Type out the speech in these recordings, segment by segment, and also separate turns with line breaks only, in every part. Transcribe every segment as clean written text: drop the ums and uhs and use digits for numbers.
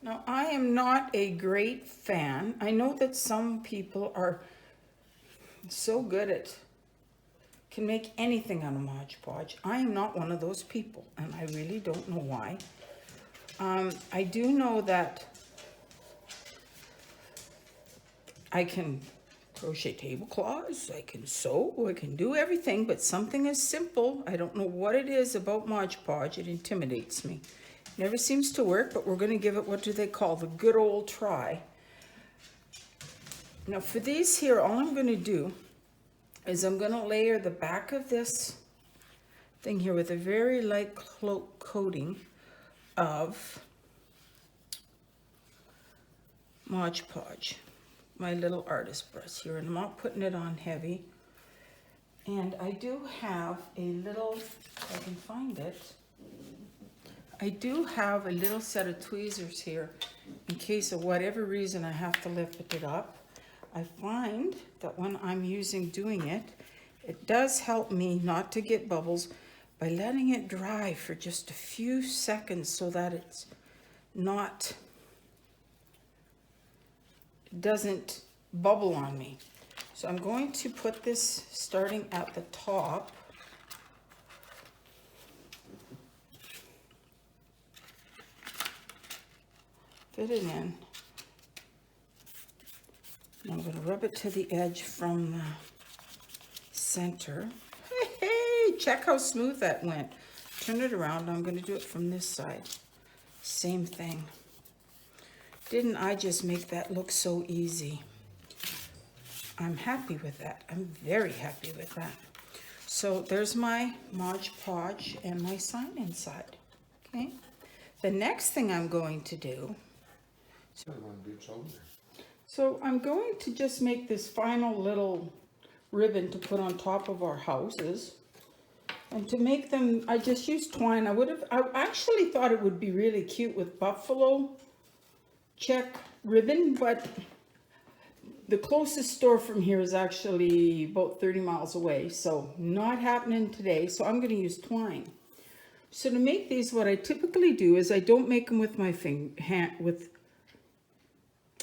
Now, I am not a great fan. I know that some people are so good at, can make anything out of Mod Podge. I am not one of those people, and I really don't know why. I do know that I can crochet tablecloths, I can sew, I can do everything, but something as simple, I don't know what it is about Mod Podge, it intimidates me. Never seems to work, but we're going to give it, what do they call, the good old try. Now for these here, all I'm going to do is I'm going to layer the back of this thing here with a very light coating of Mod Podge, my little artist brush here, and I'm not putting it on heavy. And I do have a little, if I can find it, I do have a little set of tweezers here in case of whatever reason I have to lift it up. I find that when I'm doing it, it does help me not to get bubbles by letting it dry for just a few seconds so that it's not, it doesn't bubble on me. So I'm going to put this starting at the top. Fit it in. I'm going to rub it to the edge from the center. Hey, check how smooth that went. Turn it around. I'm going to do it from this side. Same thing. Didn't I just make that look so easy? I'm happy with that. I'm very happy with that. So there's my Mod Podge and my sign inside. Okay. The next thing I'm going to do, so I'm going to just make this final little ribbon to put on top of our houses. And to make them, I just used twine. I actually thought it would be really cute with buffalo check ribbon, but the closest store from here is actually about 30 miles away. So not happening today. So I'm going to use twine. So to make these, what I typically do is I don't make them with my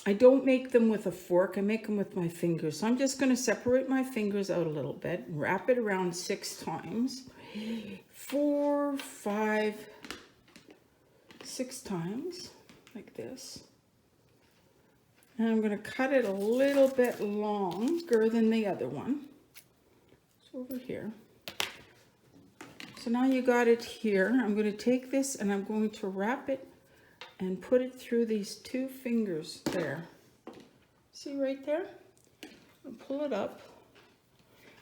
I don't make them with a fork, I make them with my fingers. So I'm just going to separate my fingers out a little bit, wrap it around 6 times, 4, 5, 6 times, like this. And I'm going to cut it a little bit longer than the other one. It's over here. So now you got it here. I'm going to take this and I'm going to wrap it and put it through these 2 fingers there. See right there? And pull it up.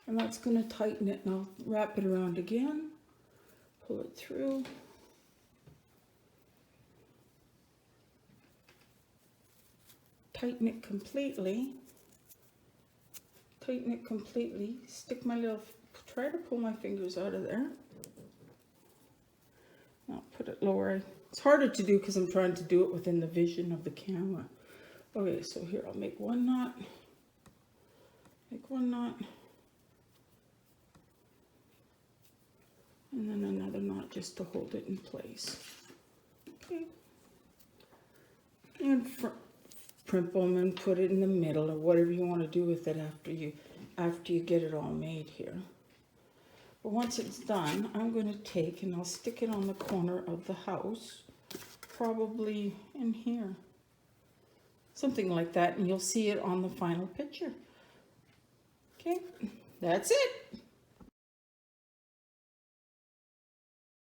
And that's going to tighten it. And I'll wrap it around again. Pull it through. Tighten it completely. Tighten it completely. Stick my little, try to pull my fingers out of there. I'll put it lower. It's harder to do because I'm trying to do it within the vision of the camera. Okay, so here I'll make 1 knot. Make 1 knot. And then another knot just to hold it in place. Okay. And Printable and put it in the middle or whatever you want to do with it after you get it all made here. But once it's done, I'm going to take and I'll stick it on the corner of the house, probably in here. Something like that, and you'll see it on the final picture. Okay, that's it.